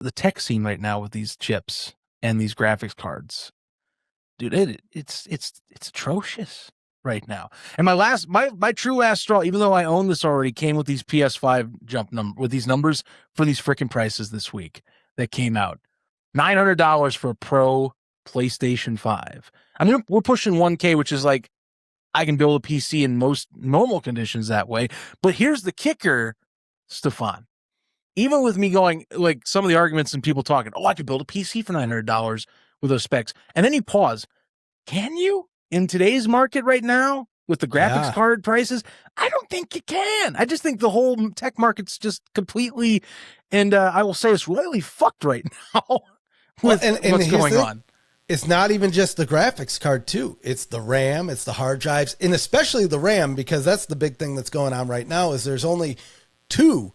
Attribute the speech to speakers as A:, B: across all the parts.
A: the tech scene right now with these chips and these graphics cards, dude, it's atrocious right now. And my true last straw, even though I own this already, came with these PS5 with these numbers for these freaking prices this week that came out. $900 for a Pro PlayStation 5. I mean, we're pushing 1K, which is like, I can build a PC in most normal conditions that way. But here's the kicker, Stefan. Even with me going, like some of the arguments and people talking, I could build a PC for $900 with those specs. And then you pause. Can you? In today's market right now, with the graphics card prices, I don't think you can. I just think the whole tech market's just completely, and I will say it's really fucked right now with what's going on.
B: It's not even just the graphics card too. It's the RAM, it's the hard drives, and especially the RAM, because that's the big thing that's going on right now is there's only two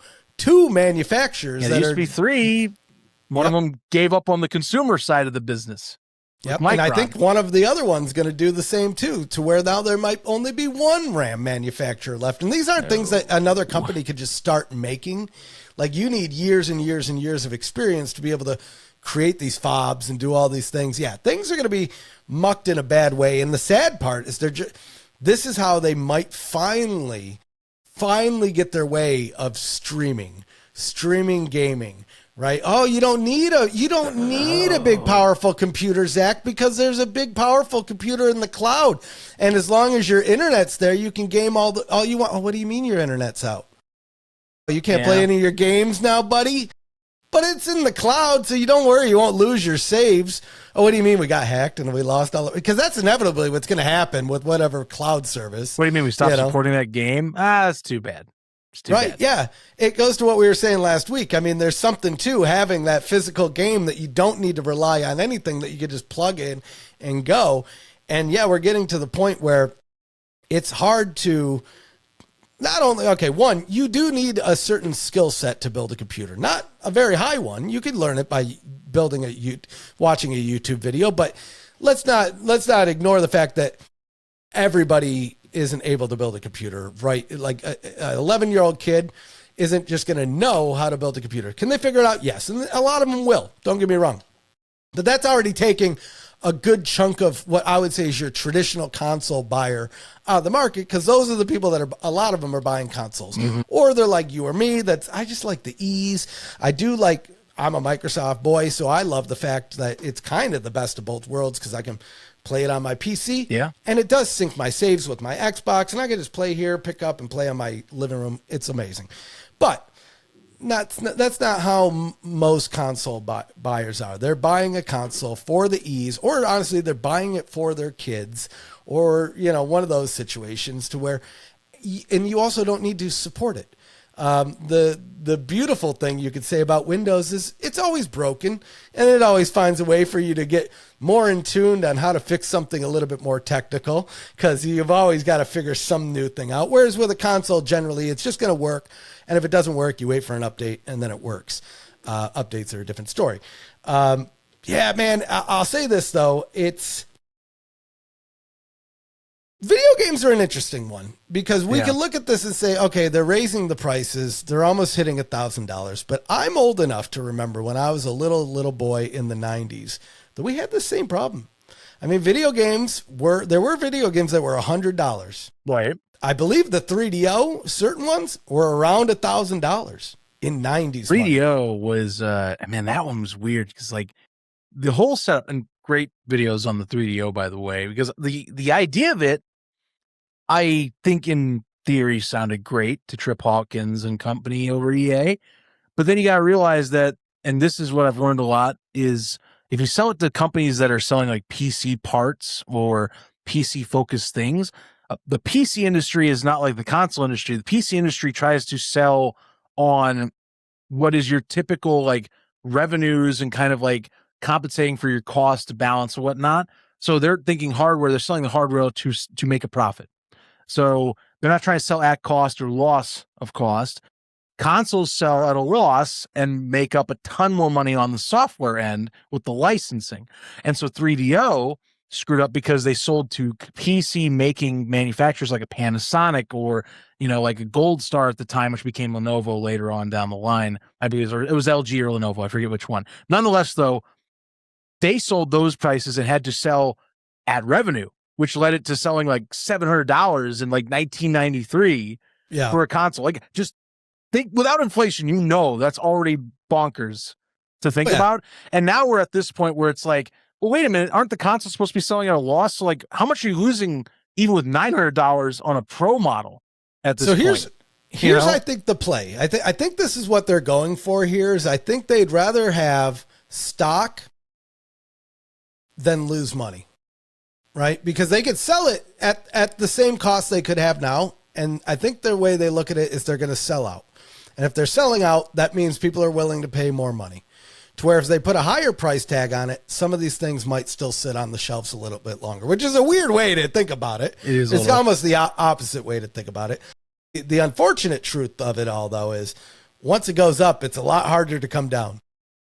B: manufacturers.
A: Yeah, there used to be three. One of them gave up on the consumer side of the business.
B: Yep. And I think one of the other ones going to do the same too, to where now there might only be one RAM manufacturer left. And these aren't things that another company could just start making. Like you need years and years and years of experience to be able to create these fobs and do all these things. Yeah, things are going to be mucked in a bad way. And the sad part is this is how they might finally get their way of streaming gaming, right? Oh, you don't need a big powerful computer, Zach, because there's a big powerful computer in the cloud. And as long as your internet's there, you can game all you want. Oh, what do you mean your internet's out? You can't play any of your games now, buddy? But it's in the cloud, so you don't worry, you won't lose your saves. Oh, what do you mean we got hacked and we lost all? Because that's inevitably what's going to happen with whatever cloud service.
A: What do you mean we stopped supporting that game? That's too bad. It's too bad.
B: Yeah. It goes to what we were saying last week. I mean, there's something to having that physical game that you don't need to rely on anything, that you can just plug in and go. And yeah, we're getting to the point where it's hard to not only, one, you do need a certain skill set to build a computer, not a very high one. You could learn it by watching a YouTube video, but let's not ignore the fact that everybody isn't able to build a computer, right? Like an 11-year-old kid isn't just going to know how to build a computer. Can they figure it out? Yes. And a lot of them will, don't get me wrong, but that's already taking a good chunk of what I would say is your traditional console buyer out of the market, because those are the people that a lot of them are buying consoles. Mm-hmm. Or they're like you or me, I just like the ease. I'm a Microsoft boy, so I love the fact that it's kind of the best of both worlds, because I can play it on my PC.
A: Yeah.
B: And it does sync my saves with my Xbox, and I can just play here, pick up, and play on my living room. It's amazing. But that's not how most console buyers are. They're buying a console for the ease, or honestly, they're buying it for their kids, or one of those situations to where, and you also don't need to support it. The beautiful thing you could say about Windows is it's always broken, and it always finds a way for you to get more in tune on how to fix something a little bit more technical, because you've always got to figure some new thing out. Whereas with a console, generally, it's just going to work. And if it doesn't work, you wait for an update and then it works. Updates are a different story. Yeah, man, I'll say this though. Video games are an interesting one, because we can look at this and say, okay, they're raising the prices. They're almost hitting $1,000. But I'm old enough to remember when I was a little boy in the 90s that we had the same problem. I mean, there were video games that were $100.
A: Right.
B: I believe the 3DO, certain ones were around $1,000 in 90s.
A: 3DO was, that one was weird, because like the whole setup, and great videos on the 3DO, by the way, because the idea of it, I think in theory sounded great to Trip Hawkins and company over EA. But then you got to realize that, and this is what I've learned a lot, is if you sell it to companies that are selling like PC parts or PC focused things, the PC industry is not like the console industry. The PC industry tries to sell on what is your typical like revenues and kind of like compensating for your cost balance and whatnot. So they're thinking hardware. They're selling the hardware to make a profit. So they're not trying to sell at cost or loss of cost. Consoles sell at a loss and make up a ton more money on the software end with the licensing. And so 3DO screwed up because they sold to PC making manufacturers like a Panasonic or, like a Gold Star at the time, which became Lenovo later on down the line. I believe it was LG or Lenovo. I forget which one. Nonetheless, though, they sold those prices and had to sell at revenue, which led it to selling like $700 in like 1993 for a console. Like, just think, without inflation, that's already bonkers to think about. And now we're at this point where it's like, well, wait a minute, aren't the consoles supposed to be selling at a loss? So, like, how much are you losing even with $900 on a pro model at this point?
B: So here's I think the play. I think this is what they're going for here. Is I think they'd rather have stock than lose money, right? Because they could sell it at the same cost they could have now. And I think the way they look at it is they're going to sell out. And if they're selling out, that means people are willing to pay more money. To where if they put a higher price tag on it, some of these things might still sit on the shelves a little bit longer, which is a weird way to think about it. It's almost the opposite way to think about it. The unfortunate truth of it all, though, is once it goes up, it's a lot harder to come down.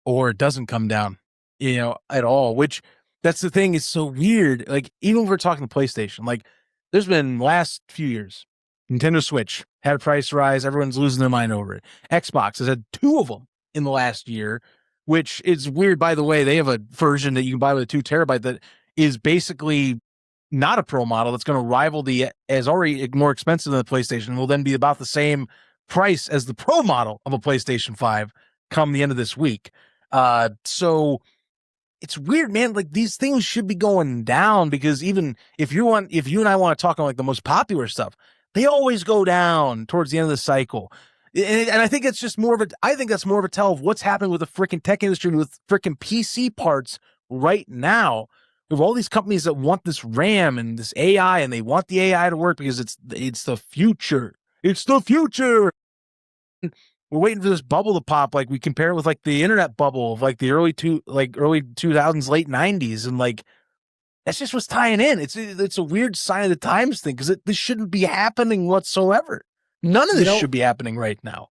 A: Or it doesn't come down, at all, which that's the thing. It's so weird. Like, even if we're talking the PlayStation, like, there's been last few years, Nintendo Switch had a price rise. Everyone's losing their mind over it. Xbox has had 2 of them in the last year, which is weird. By the way, they have a version that you can buy with a 2 terabyte that is basically not a pro model. That's going to rival as already more expensive than the PlayStation. Will then be about the same price as the pro model of a PlayStation 5 come the end of this week. So it's weird, man. Like, these things should be going down, because even if you and I want to talk on like the most popular stuff, they always go down towards the end of the cycle. And I think it's just that's more of a tell of what's happening with the freaking tech industry, with freaking PC parts right now. We have all these companies that want this RAM and this AI, and they want the AI to work because it's the future. It's the future. We're waiting for this bubble to pop. Like, we compare it with like the internet bubble of like the early 2000s, late 90s, and like that's just what's tying in. It's a weird sign of the times thing, because this shouldn't be happening whatsoever. None of this should be happening right now.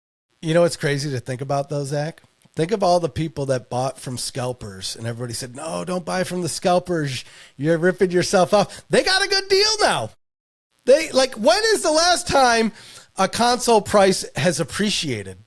B: You know what's crazy to think about, though, Zach? Think of all the people that bought from scalpers, and everybody said, no, don't buy from the scalpers. You're ripping yourself off. They got a good deal now. When is the last time a console price has appreciated?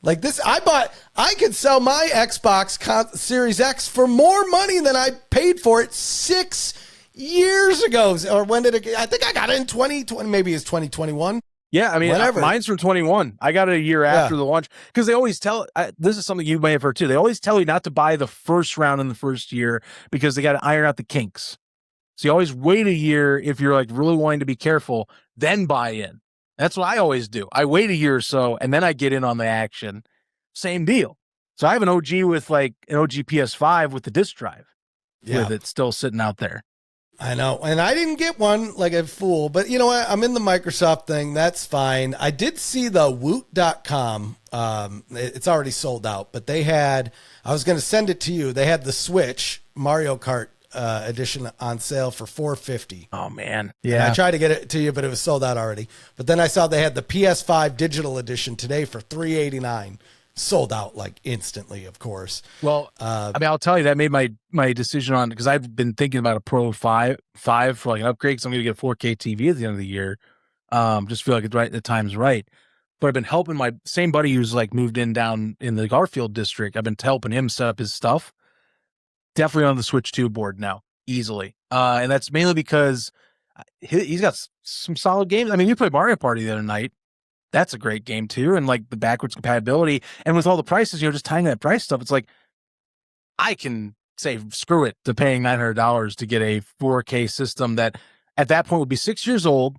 B: Like this, I could sell my Xbox Series X for more money than I paid for it 6 years ago. Or when did it? I think I got it in 2020, maybe it's 2021.
A: Yeah, I mean, mine's from 21. I got it a year after the launch, because they always this is something you may have heard too. They always tell you not to buy the first round in the first year, because they got to iron out the kinks. So you always wait a year if you're like really wanting to be careful, then buy in. That's what I always do. I wait a year or so, and then I get in on the action. Same deal. So I have an OG with like an OG PS5 with the disc drive with it still sitting out there.
B: I know. And I didn't get one like a fool, but you know what? I'm in the Microsoft thing. That's fine. I did see the Woot.com. It's already sold out, but I was going to send it to you. They had the Switch Mario Kart edition on sale for $450.
A: Oh man.
B: Yeah. And I tried to get it to you, but it was sold out already. But then I saw they had the PS5 digital edition today for $389. Sold out like instantly, of course.
A: Well, I mean, I'll tell you, that made my decision on, because I've been thinking about a Pro 5 for like an upgrade, because I'm going to get a 4K TV at the end of the year. Just feel like it's right, the time's right. But I've been helping my same buddy who's like moved in down in the Garfield district. I've been helping him set up his stuff. Definitely on the Switch 2 board now, easily. And that's mainly because he's got some solid games. I mean, you played Mario Party the other night. That's a great game too. And like the backwards compatibility, and with all the prices, just tying that price stuff, it's like, I can say screw it to paying $900 to get a 4K system that at that point would be 6 years old.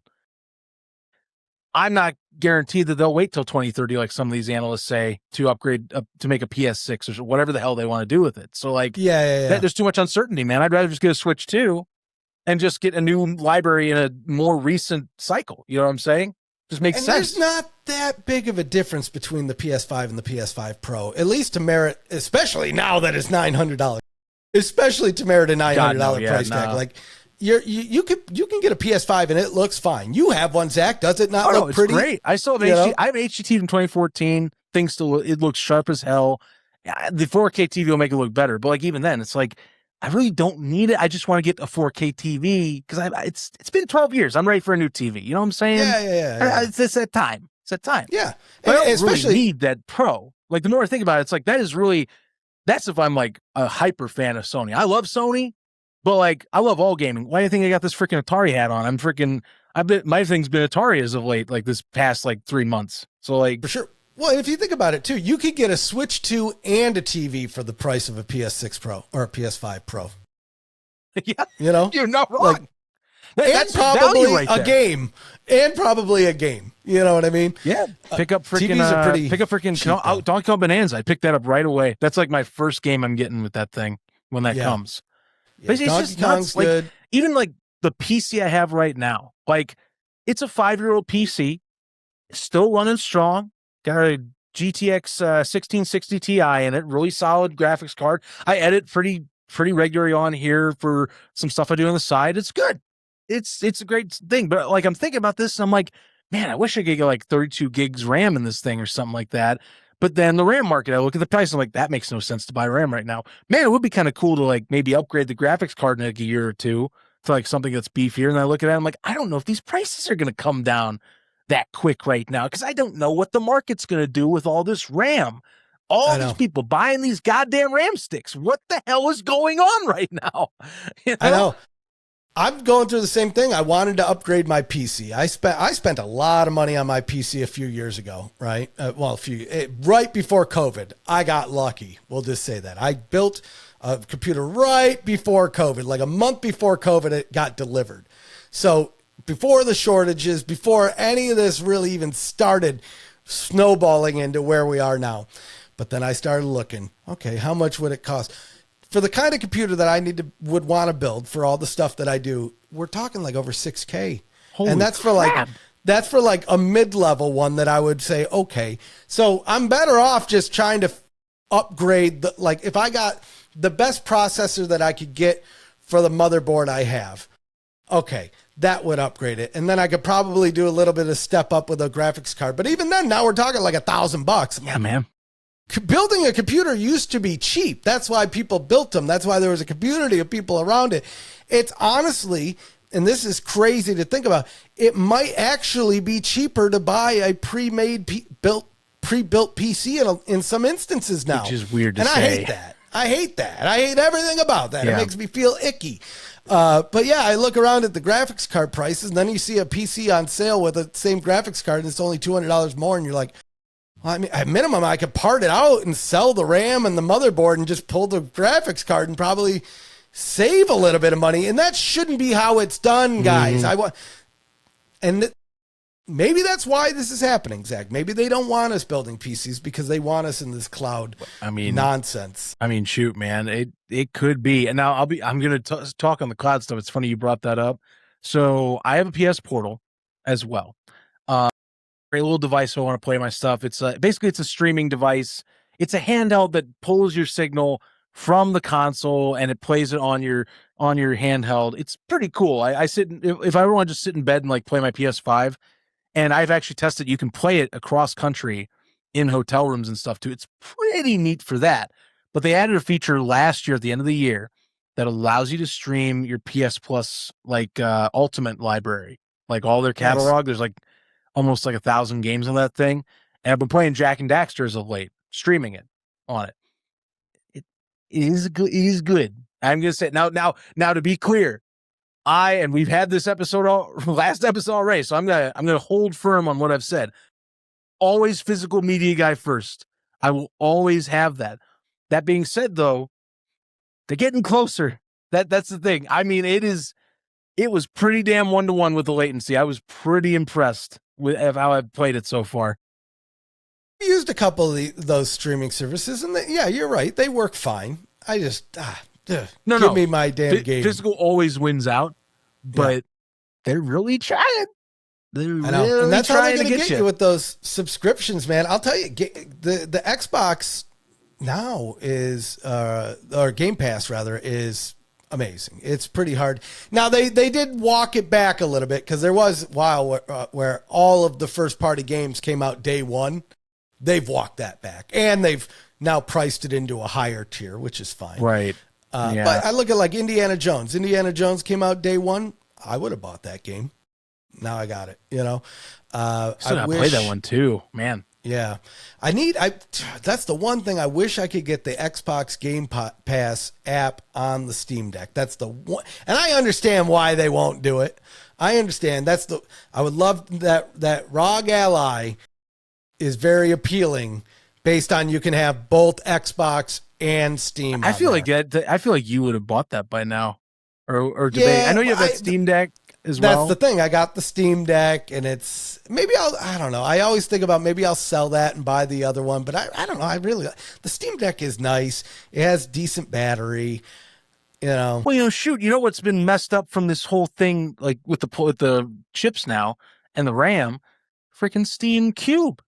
A: I'm not guaranteed that they'll wait till 2030, like some of these analysts say, to upgrade to make a PS6 or whatever the hell they want to do with it. So like, there's too much uncertainty, man. I'd rather just get a Switch 2 and just get a new library in a more recent cycle. You know what I'm saying? Just makes sense.
B: There's not that big of a difference between the PS5 and the PS5 Pro, at least to merit, especially now that it's $900, especially to merit a $900 price tag. Like you can get a PS5 and it looks fine. You have one, Zach. Does it not look pretty?
A: It's great. I still have I have an HDT from 2014. It looks sharp as hell. The 4K TV will make it look better, but like even then, it's like I really don't need it. I just want to get a 4K TV because it's been 12 years. I'm ready for a new TV. You know what I'm saying?
B: Yeah.
A: It's that time. It's that time.
B: Yeah.
A: But I don't
B: Especially
A: really need that Pro. Like the more I think about it, it's like that's if I'm like a hyper fan of Sony. I love Sony, but like I love all gaming. Why do you think I got this freaking Atari hat on? My thing's been Atari as of late, like this past like 3 months. So like
B: for sure. Well, if you think about it too, you could get a Switch 2 and a TV for the price of a PS6 Pro or a PS5 Pro.
A: Yeah,
B: you know,
A: you're not wrong.
B: Like,
A: that's
B: probably
A: right
B: a game. And probably a game. You know what I mean?
A: Yeah. Pick up freaking
B: TVs are pretty cheap,
A: Donkey Kong Bonanza. I picked that up right away. That's like my first game I'm getting with that thing when that comes.
B: Yeah,
A: but it's
B: Donkey
A: just
B: Kong's
A: nuts. Like,
B: good.
A: even like the PC I have right now, like it's a 5-year-old PC, still running strong. Got a GTX 1660 Ti in it, really solid graphics card. I edit pretty regularly on here for some stuff I do on the side. It's good. It's a great thing. But like I'm thinking about this, and I'm like, man, I wish I could get like 32 gigs RAM in this thing or something like that. But then the RAM market, I look at the price, I'm like, that makes no sense to buy RAM right now. Man, it would be kind of cool to like maybe upgrade the graphics card in like a year or two to like something that's beefier. And I look at it, I'm like, I don't know if these prices are going to come down that quick right now because I don't know what the market's going to do with all this RAM. All these people buying these goddamn RAM sticks. What the hell is going on right now? You know?
B: I know. I'm going through the same thing. I wanted to upgrade my PC. I spent a lot of money on my PC a few years ago, right? Right before COVID. I got lucky. We'll just say that. I built a computer right before COVID, like a month before COVID, it got delivered. So before the shortages, before any of this really even started snowballing into where we are now. But then I started looking, okay, how much would it cost? For the kind of computer that I would want to build for all the stuff that I do, we're talking like over $6,000. And that's for like a mid-level one that I would say, okay. So I'm better off just trying to upgrade if I got the best processor that I could get for the motherboard I have. Okay, that would upgrade it. And then I could probably do a little bit of step up with a graphics card. But even then, now we're talking like $1,000.
A: Yeah, man.
B: Building a computer used to be cheap. That's why people built them. That's why there was a community of people around it. It's honestly, and this is crazy to think about, it might actually be cheaper to buy a pre-built PC in some instances now.
A: Which is weird to
B: say.
A: And
B: I hate that. I hate everything about that. Yeah. It makes me feel icky. But yeah, I look around at the graphics card prices, and then you see a PC on sale with the same graphics card, and it's only $200 more, and you're like, well, I mean, at minimum, I could part it out and sell the RAM and the motherboard and just pull the graphics card and probably save a little bit of money. And that shouldn't be how it's done, guys. Maybe that's why this is happening, Zach. Maybe they don't want us building PCs because they want us in this cloud nonsense.
A: I mean, shoot, man, it could be. And now I'm going to talk on the cloud stuff. It's funny you brought that up. So I have a PS Portal as well. A little device so I want to play my stuff. It's basically it's a streaming device. It's a handheld that pulls your signal from the console and it plays it on your handheld. It's pretty cool. If I ever want to just sit in bed and like play my PS5, and I've actually tested, you can play it across country in hotel rooms and stuff too. It's pretty neat for that. But they added a feature last year at the end of the year that allows you to stream your PS Plus Ultimate library, like all their catalog. Nice. There's like almost like 1,000 games on that thing. And I've been playing Jack and Daxter as of late, streaming it on it. It is good. It is good. I'm going to say now to be clear, and we've had this last episode already. So I'm going to hold firm on what I've said. Always physical media guy first. I will always have that. That being said though, they're getting closer. That's the thing. I mean, it was pretty damn 1-to-1 with the latency. I was pretty impressed with how I've played it so far.
B: I used a couple of those streaming services, and yeah, you're right. They work fine. I just give me my damn game.
A: Physical always wins out, but they're really trying. They're really
B: and that's how they're going to
A: get
B: you with those subscriptions, man. I'll tell you, the Xbox now is, or Game Pass rather, is amazing. It's pretty hard. Now they did walk it back a little bit because there was a while where all of the first party games came out day one. They've walked that back, and they've now priced it into a higher tier, which is fine.
A: Right.
B: But
A: Yeah.
B: I look at like Indiana Jones. Indiana Jones came out day one. I would have bought that game. Now I got it. I
A: Still gotta play that
B: wish.
A: one too, man.
B: Yeah, I that's the one thing I wish I could get the Xbox Game Pass app on the Steam Deck. That's the one, and I understand why they won't do it. I understand. I would love that ROG Ally is very appealing based on you can have both Xbox and Steam.
A: I
B: on
A: feel
B: there.
A: like that. I feel like you would have bought that by now, or did they? I
B: Yeah,
A: know you have that Steam Deck as
B: that's
A: well.
B: the thing. I got the Steam Deck, and it's maybe I don't know. I always think about maybe I'll sell that and buy the other one, but I don't know. The Steam Deck is nice. It has decent battery.
A: Well, shoot, you know what's been messed up from this whole thing, like with the chips now and the RAM, freaking Steam Cube.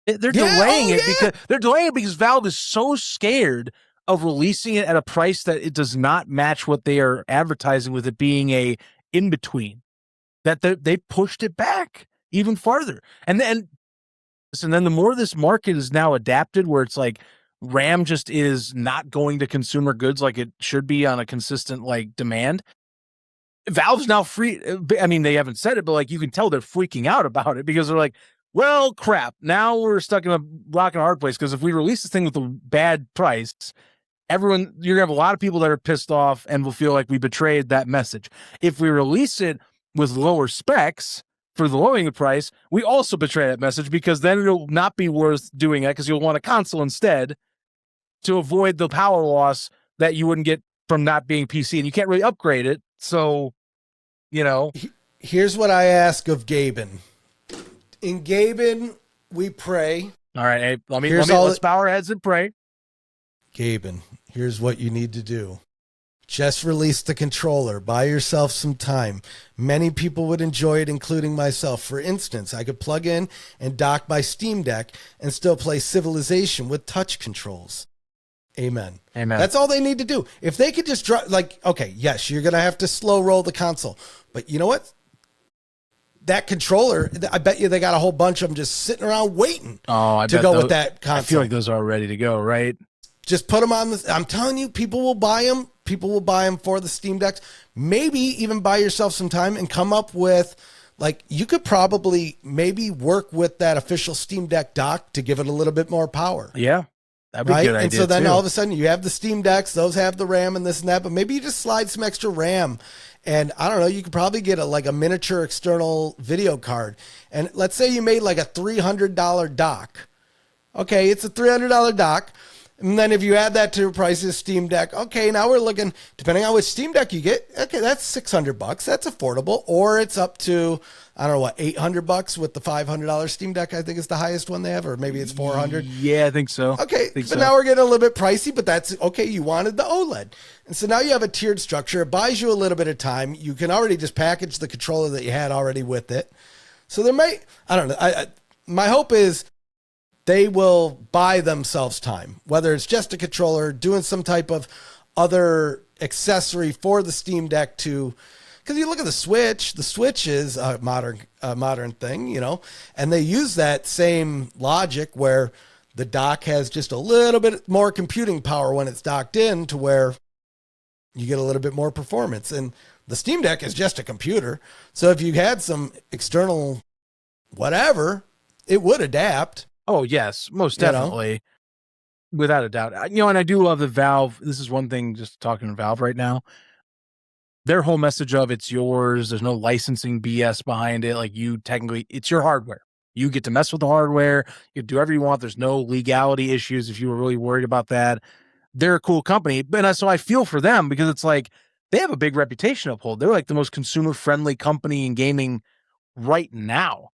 A: They're
B: Yeah,
A: delaying
B: oh
A: it
B: yeah.
A: because Valve is so scared of releasing it at a price that it does not match what they are advertising with it being a in between. That they pushed it back even farther, and then the more this market is now adapted, where it's like RAM just is not going to consumer goods like it should be on a consistent like demand. Valve's now free. I mean, they haven't said it, but like you can tell they're freaking out about it because they're like, well, crap. Now we're stuck in a rock and a hard place because if we release this thing with a bad price, you're gonna have a lot of people that are pissed off and will feel like we betrayed that message. If we release it with lower specs for the lowering the price, we also betray that message because then it'll not be worth doing it because you'll want a console instead to avoid the power loss that you wouldn't get from not being PC, and you can't really upgrade it. So,
B: Here's what I ask of Gaben. In Gaben, we pray.
A: All right, hey, let's bow our heads and pray.
B: Gaben, here's what you need to do. Just release the controller. Buy yourself some time. Many people would enjoy it, including myself. For instance, I could plug in and dock my Steam Deck and still play Civilization with touch controls. Amen.
A: Amen.
B: That's all they need to do. If they could just okay, yes, you're going to have to slow roll the console. But you know what? That controller, I bet you they got a whole bunch of them just sitting around waiting to go with that console.
A: I feel like those are ready to go, right?
B: Just put them on I'm telling you, people will buy them. People will buy them for the Steam Decks. Maybe even buy yourself some time and come up with, you could probably maybe work with that official Steam Deck dock to give it a little bit more power.
A: Yeah, that'd be a good idea.
B: And so then
A: too.
B: all of a sudden you have the Steam Decks, those have the RAM and this and that, but maybe you just slide some extra RAM. And I don't know, you could probably get a miniature external video card. And let's say you made like a $300 dock. Okay, it's a $300 dock. And then if you add that to the price of Steam Deck, okay, now we're looking, depending on which Steam Deck you get, okay, that's $600. That's affordable. Or it's up to, I don't know what, $800 with the $500 Steam Deck, I think is the highest one they have, or maybe it's $400.
A: Yeah, I think so.
B: Okay, but now we're getting a little bit pricey, but that's okay. You wanted the OLED. And so now you have a tiered structure. It buys you a little bit of time. You can already just package the controller that you had already with it. So there might, I don't know. My hope is they will buy themselves time, whether it's just a controller, doing some type of other accessory for the Steam Deck because you look at the Switch is a modern thing, and they use that same logic where the dock has just a little bit more computing power when it's docked in to where you get a little bit more performance. And the Steam Deck is just a computer. So if you had some external whatever, it would adapt.
A: Oh, yes, most definitely. Without a doubt. And I do love that Valve, this is one thing, just talking to Valve right now, their whole message of it's yours, there's no licensing BS behind it. Like it's your hardware. You get to mess with the hardware. You do whatever you want. There's no legality issues if you were really worried about that. They're a cool company. But so I feel for them because it's like they have a big reputation to uphold. They're like the most consumer-friendly company in gaming right now.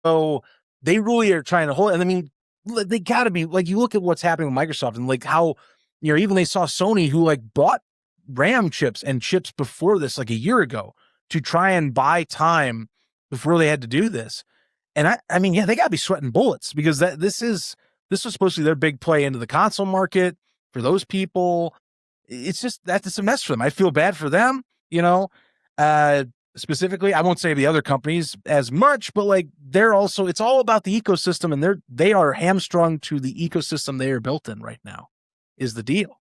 A: So they really are trying to hold it. And I mean, they got to be you look at what's happening with Microsoft and how, even they saw Sony who bought RAM chips and chips before this, a year ago, to try and buy time before they had to do this. And I mean, yeah, they got to be sweating bullets because this was supposed to be their big play into the console market for those people. It's just that's a mess for them. I feel bad for them, specifically. I won't say the other companies as much, but they're also, it's all about the ecosystem, and they are hamstrung to the ecosystem they are built in right now is the deal.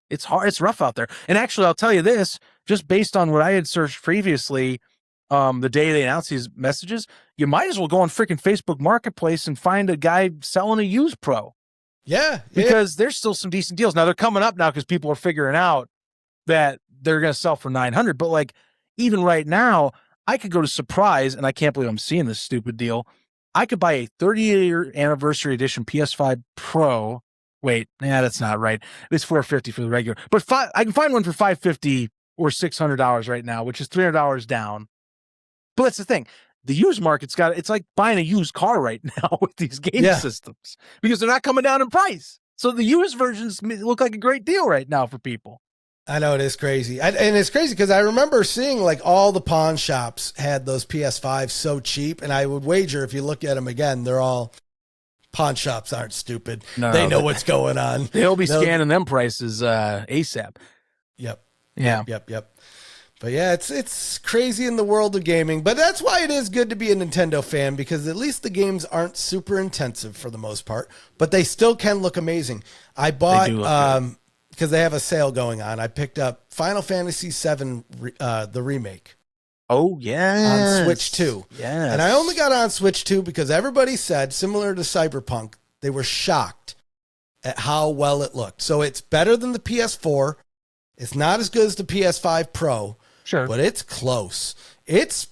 A: It's hard. It's rough out there. And actually, I'll tell you this, just based on what I had searched previously, the day they announced these messages, you might as well go on freaking Facebook Marketplace and find a guy selling a used Pro.
B: Yeah.
A: Because there's still some decent deals. Now they're coming up now because people are figuring out that they're going to sell for 900. But like, even right now, I could go to Surprise, and I can't believe I'm seeing this stupid deal. I could buy a 30-year anniversary edition PS5 Pro. Wait, that's not right. It's $450 for the regular, but I can find one for $550 or $600 right now, which is $300 down. But that's the thing. The used market's it's like buying a used car right now with these game systems because they're not coming down in price. So the used versions look like a great deal right now for people.
B: I know, it is crazy. And it's crazy because I remember seeing like all the pawn shops had those PS5s so cheap. And I would wager if you look at them again, they're all pawn shops aren't stupid. They know what's going on.
A: They'll be scanning them prices ASAP.
B: Yep.
A: Yeah.
B: Yep. But yeah, it's crazy in the world of gaming. But that's why it is good to be a Nintendo fan, because at least the games aren't super intensive for the most part, but they still can look amazing. I bought, because they have a sale going on, I picked up Final Fantasy VII, the remake.
A: Oh, yeah.
B: On Switch 2.
A: Yeah.
B: And I only got on Switch 2 because everybody said, similar to Cyberpunk, they were shocked at how well it looked. So it's better than the PS4. It's not as good as the PS5 Pro.
A: Sure.
B: But it's close. It's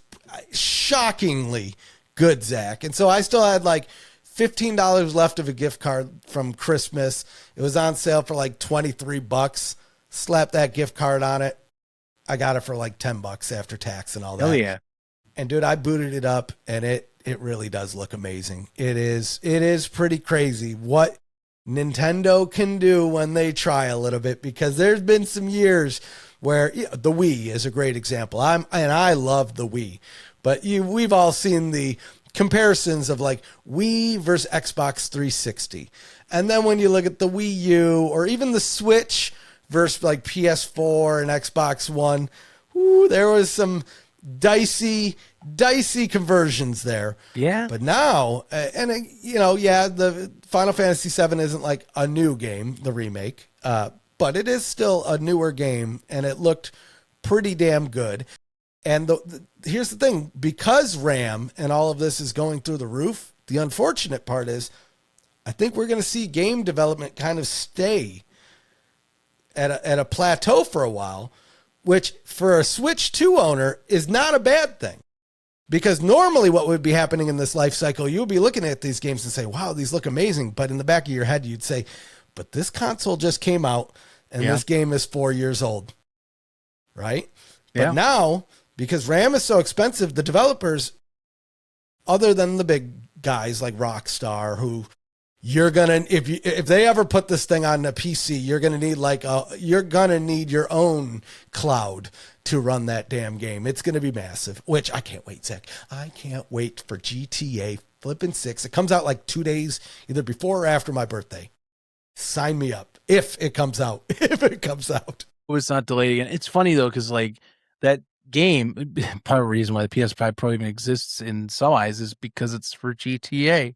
B: shockingly good, Zach. And so I still had like $15 left of a gift card from Christmas. It was on sale for like $23. Slap that gift card on it. I got it for like $10 after tax and all that.
A: Oh yeah.
B: And dude, I booted it up and it really does look amazing. It is pretty crazy what Nintendo can do when they try a little bit, because there's been some years where the Wii is a great example. I love the Wii, but we've all seen the comparisons of like Wii versus Xbox 360. And then when you look at the Wii U or even the Switch versus like PS4 and Xbox One, there was some dicey conversions there.
A: Yeah.
B: But now, the Final Fantasy VII isn't like a new game, the remake, but it is still a newer game, and it looked pretty damn good. And here's the thing, because RAM and all of this is going through the roof, the unfortunate part is I think we're going to see game development kind of stay at a plateau for a while, which for a Switch 2 owner is not a bad thing. Because normally what would be happening in this life cycle, you'll be looking at these games and say, wow, these look amazing. But in the back of your head, you'd say, but this console just came out and this game is 4 years old. Right? But now, because RAM is so expensive, the developers, other than the big guys like Rockstar, who you're gonna, if they ever put this thing on a PC, you're gonna need your own cloud to run that damn game. It's gonna be massive, which I can't wait, Zach. I can't wait for GTA flipping 6. It comes out like 2 days, either before or after my birthday. Sign me up if it comes out. If it comes out.
A: Oh, it's not delayed again. It's funny though, because like that game, part of the reason why the PS5 Pro even exists in some eyes is because it's for GTA.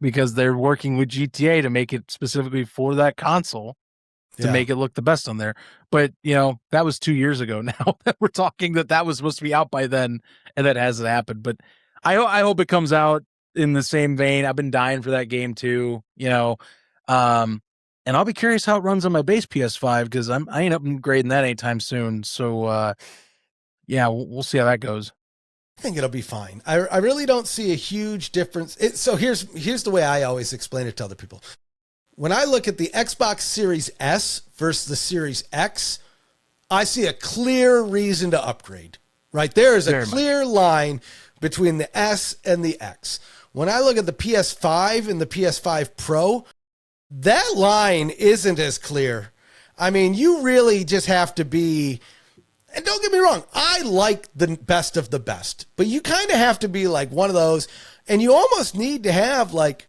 A: Because they're working with GTA to make it specifically for that console to make it look the best on there. But, that was 2 years ago now that we're talking that was supposed to be out by then, and that hasn't happened. But I hope it comes out in the same vein. I've been dying for that game too, and I'll be curious how it runs on my base PS5, because I ain't upgrading that anytime soon. So, we'll see how that goes.
B: I think it'll be fine. I really don't see a huge difference. So here's the way I always explain it to other people. When I look at the Xbox Series S versus the Series X, I see a clear reason to upgrade. Right? There is a clear line between the S and the X. When I look at the PS5 and the PS5 Pro, that line isn't as clear. I mean, you really just have to be... And don't get me wrong, I like the best of the best, but you kind of have to be like one of those, and you almost need to have like,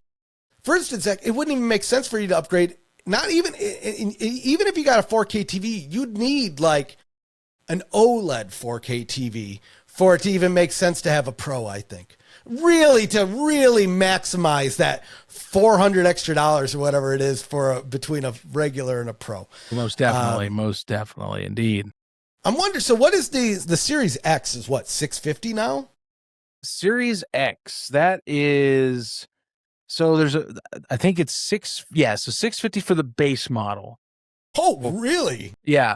B: for instance, it wouldn't even make sense for you to upgrade. Not even if you got a 4K TV, you'd need like an OLED 4K TV for it to even make sense to have a Pro, I think. really to really maximize that $400 extra or whatever it is for between a regular and a pro.
A: Most definitely, indeed.
B: I'm wondering. So, what is the Series X? Is what, 650 now?
A: Series X. That is. So there's I think it's so 650 for the base model.
B: Oh, really?
A: Yeah.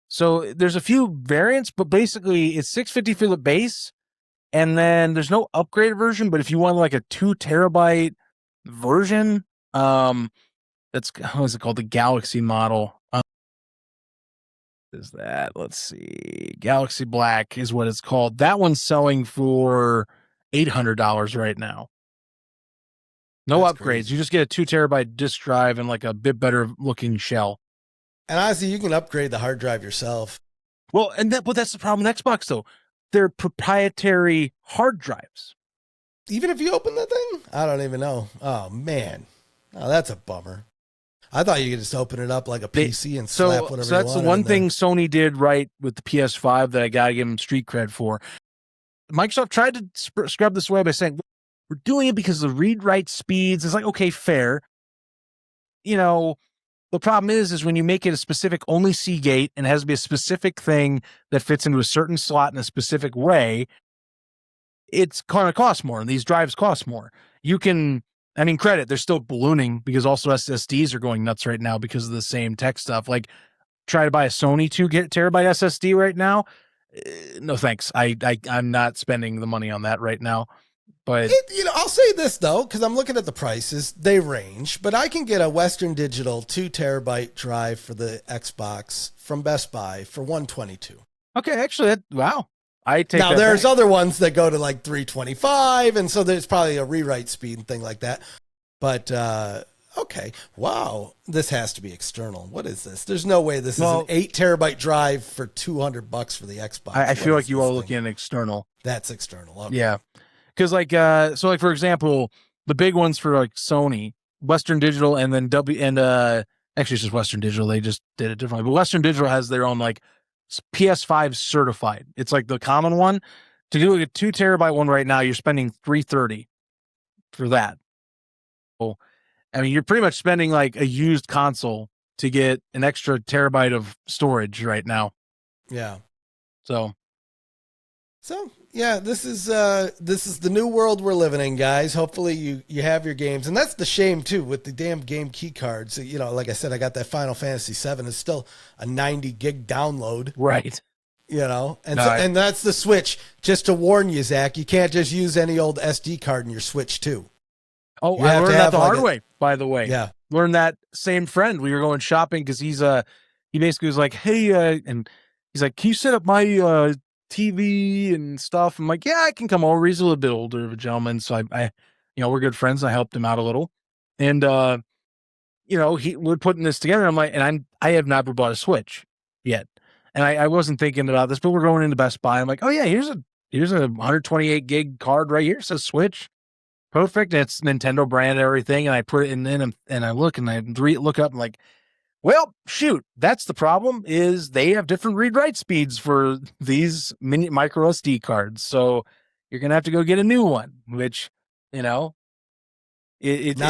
A: So there's a few variants, but basically it's 650 for the base, and then there's no upgraded version. But if you want like a 2 terabyte version, that's, how is it called? The Galaxy model. Is that, let's see, Galaxy Black is what it's called. That one's selling for $800 right now. No
B: That's
A: upgrades.
B: crazy.
A: You just get a 2 terabyte disk drive and like a bit better looking shell.
B: And honestly, you can upgrade the hard drive yourself.
A: Well, but that's the problem with Xbox though. They're proprietary hard drives.
B: Even if you open the thing, I don't even know. Oh man, oh, that's a bummer. I thought you could just open it up like a PC and slap whatever.
A: So that's the one thing Sony did right with the PS5 that I gotta give them street cred for. Microsoft tried to scrub this away by saying we're doing it because of the read-write speeds. It's like, okay, fair. You know, the problem is when you make it a specific only Seagate and it has to be a specific thing that fits into a certain slot in a specific way, it's going to cost more, and these drives cost more. You can, I mean, credit, they're still ballooning because also SSDs are going nuts right now because of the same tech stuff. Like, try to buy a Sony 2 terabyte SSD right now. No thanks. I'm not spending the money on that right now. But
B: I'll say this though, because I'm looking at the prices, they range, but I can get a Western Digital 2 terabyte drive for the Xbox from Best Buy for $122.
A: Okay, actually, wow. I take
B: now
A: that
B: there's
A: back.
B: other ones that go to like 325, and so there's probably a rewrite speed and thing like that. But okay, wow, this has to be external. What is this? There's no way this is an 8 terabyte drive for $200 for the Xbox.
A: I feel like you are looking at external.
B: That's external. Okay.
A: Yeah. Because like for example, the big ones for like Sony, Western Digital, and then actually it's just Western Digital. They just did it differently. But Western Digital has their own like PS5 certified. It's like the common one. To do a 2 terabyte one right now, you're spending $330 for that. So, I mean, you're pretty much spending like a used console to get an extra terabyte of storage right now.
B: Yeah.
A: So
B: yeah, this is the new world we're living in, guys. Hopefully you have your games, and that's the shame too with the damn game key cards. You know, like I said, I got that Final Fantasy VII. It's still a 90 gig download,
A: right?
B: You know, and and that's the Switch. Just to warn you, Zach, you can't just use any old SD card in your Switch too.
A: Oh, I learned that the hard way, by the way.
B: Yeah,
A: learned that same friend. We were going shopping because he basically was like, hey, and he's like, can you set up my TV and stuff? I'm like, yeah, I can come over. He's a little bit older of a gentleman, so I we're good friends. I helped him out a little, and we're putting this together. I'm like, and I have never bought a Switch yet, and I wasn't thinking about this, but we're going into Best Buy. I'm like, oh yeah, here's a 128 gig card right here. It says Switch, perfect. It's Nintendo brand and everything, and I put it in, and I look and I look up and like, well, shoot, that's the problem is they have different read-write speeds for these micro SD cards. So you're going to have to go get a new one, which, not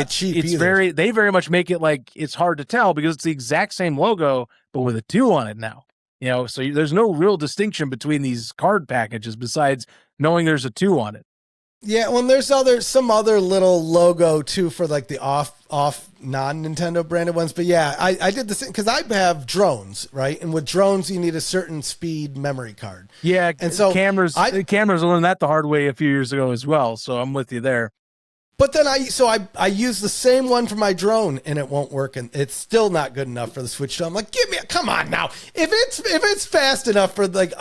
A: cheap either. They very much make it like it's hard to tell because it's the exact same logo, but with a 2 on it now. So there's no real distinction between these card packages besides knowing there's a 2 on it.
B: Yeah, well, there's some other little logo too for like the off non-Nintendo branded ones. But yeah, I did the same because I have drones, right? And with drones, you need a certain speed memory card.
A: Yeah,
B: and so
A: cameras learned that the hard way a few years ago as well. So I'm with you there.
B: But then I use the same one for my drone and it won't work, and it's still not good enough for the Switch. So I'm like, come on now. If it's fast enough for like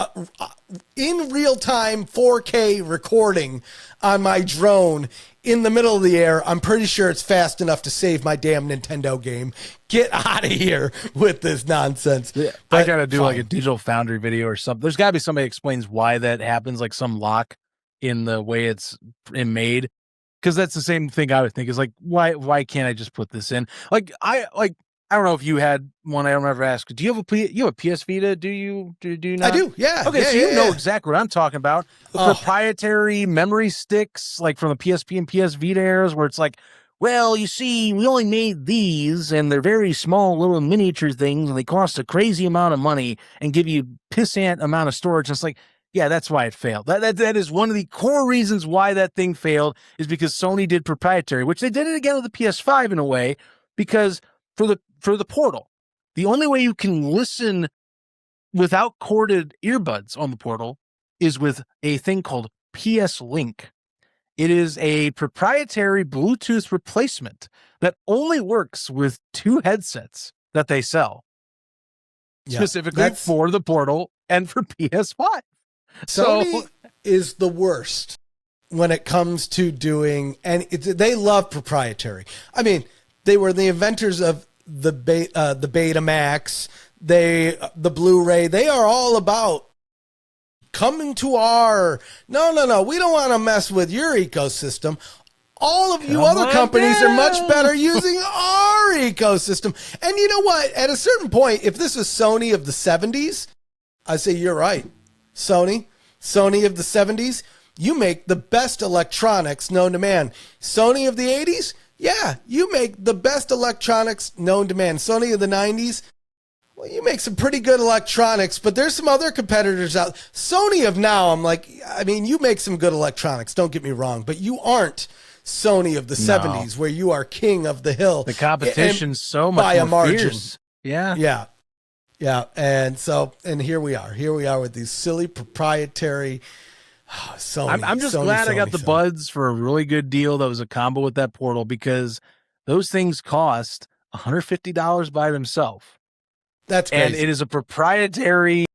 B: in real time 4K recording on my drone in the middle of the air, I'm pretty sure it's fast enough to save my damn Nintendo game. Get out of here with this nonsense.
A: Yeah, I gotta do like a Digital Foundry video or something. There's gotta be somebody who explains why that happens, like some lock in the way it's made. Because that's the same thing I would think is like, why can't I just put this in? Like I don't know if you had one. I don't ever ask. Do you have a PS Vita? Do you
B: I
A: not?
B: do. Yeah.
A: Okay,
B: Yeah,
A: so you
B: yeah,
A: know
B: yeah.
A: exactly what I'm talking about. The
B: Oh,
A: proprietary memory sticks, like from the PSP and PS Vita eras, where it's like, well, you see, we only made these, and they're very small little miniature things, and they cost a crazy amount of money and give you pissant amount of storage. It's like, yeah, that's why it failed. That is one of the core reasons why that thing failed, is because Sony did proprietary, which they did it again with the PS5 in a way, because for the Portal, the only way you can listen without corded earbuds on the Portal is with a thing called PS Link. It is a proprietary Bluetooth replacement that only works with two headsets that they sell,
B: yeah.
A: specifically for the Portal and for PS5. So
B: Sony is the worst when it comes to doing, and they love proprietary. I mean, they were the inventors of the Betamax, the Blu-ray. They are all about coming to our. No. We don't want to mess with your ecosystem. All of you other companies are much better using our ecosystem. And you know what? At a certain point, if this was Sony of the 70s, I say you're right. Sony of the 70s, you make the best electronics known to man. Sony of the 80s, yeah, you make the best electronics known to man. Sony of the 90s, well, you make some pretty good electronics, but there's some other competitors out. Sony of now, I'm like, I mean, you make some good electronics, don't get me wrong, but you aren't Sony of the 70s, where you are king of the hill.
A: The competition's so much
B: by a
A: more
B: margin.
A: fierce. Yeah.
B: Yeah. And here we are. Here we are with these silly proprietary Sony.
A: I'm just glad I got the buds for a really good deal that was a combo with that Portal, because those things cost $150 by themselves.
B: That's crazy.
A: And it is a proprietary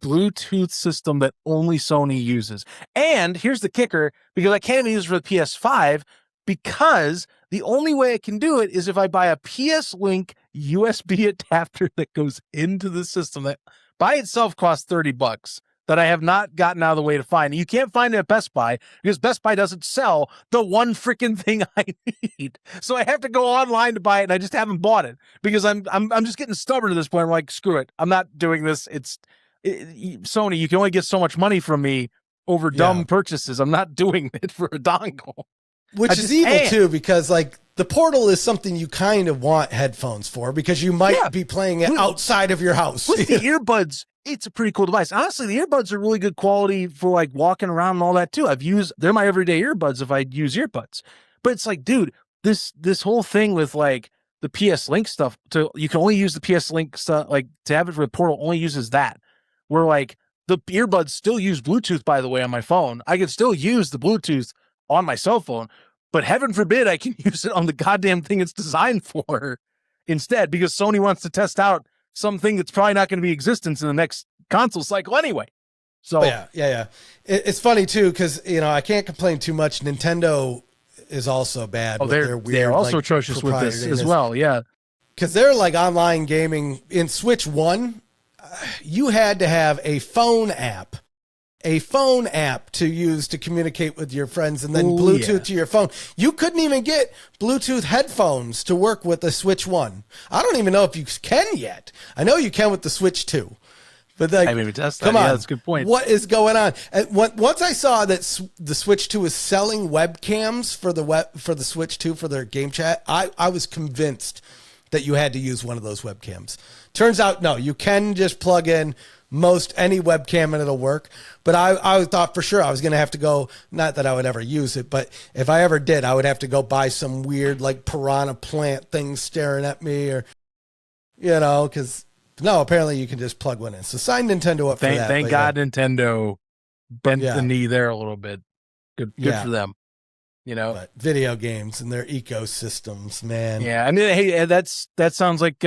A: Bluetooth system that only Sony uses. And here's the kicker, because I can't even use it for the PS5, because the only way I can do it is if I buy a PS Link USB adapter that goes into the system that by itself costs $30 that I have not gotten out of the way to find. You can't find it at Best Buy because Best Buy doesn't sell the one freaking thing I need. So I have to go online to buy it, and I just haven't bought it because I'm just getting stubborn at this point. I'm like, screw it. I'm not doing this. Sony, you can only get so much money from me over dumb purchases. I'm not doing it for a dongle.
B: Which is evil too, because like the Portal is something you kind of want headphones for, because you might be playing it outside of your house.
A: With the earbuds, it's a pretty cool device. Honestly, the earbuds are really good quality for like walking around and all that too. They're my everyday earbuds if I use earbuds. But it's like, dude, this whole thing with like the PS Link stuff, you can only use the PS Link stuff, like to have it for the Portal only uses that. Where like the earbuds still use Bluetooth, by the way, on my phone. I can still use the Bluetooth on my cell phone, but heaven forbid I can use it on the goddamn thing it's designed for instead, because Sony wants to test out something that's probably not going to be existence in the next console cycle anyway. So
B: yeah. It's funny too, because I can't complain too much. Nintendo is also bad.
A: They're also atrocious with this as well. Yeah,
B: because they're like online gaming. In Switch 1, you had to have a phone app to use to communicate with your friends, and then Bluetooth to your phone. You couldn't even get Bluetooth headphones to work with the Switch 1. I don't even know if you can yet. I know you can with the Switch 2. But like, come on,
A: that's a good point.
B: What is going on? And once I saw that the Switch 2 is selling webcams for the Switch 2 for their game chat, I was convinced that you had to use one of those webcams. Turns out, no, you can just plug in any webcam and it'll work. But I thought for sure I was going to have to go, not that I would ever use it, but if I ever did, I would have to go buy some weird like piranha plant thing staring at me, or, because no, apparently you can just plug one in. So sign Nintendo up for that.
A: Thank God Nintendo bent the knee there a little bit. Good for them. But
B: video games and their ecosystems, man.
A: Yeah, I mean, hey, that sounds like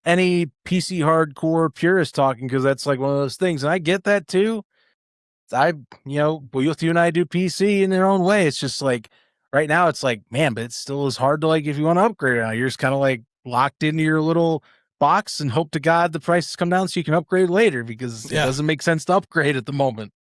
A: any PC hardcore purist talking, because that's like one of those things, and I get that too. Both you and I do PC in their own way. It's just like right now, it's like, man, but it still is hard to like, if you want to upgrade it now, you're just kind of like locked into your little box and hope to God the prices come down so you can upgrade later, because it doesn't make sense to upgrade at the moment.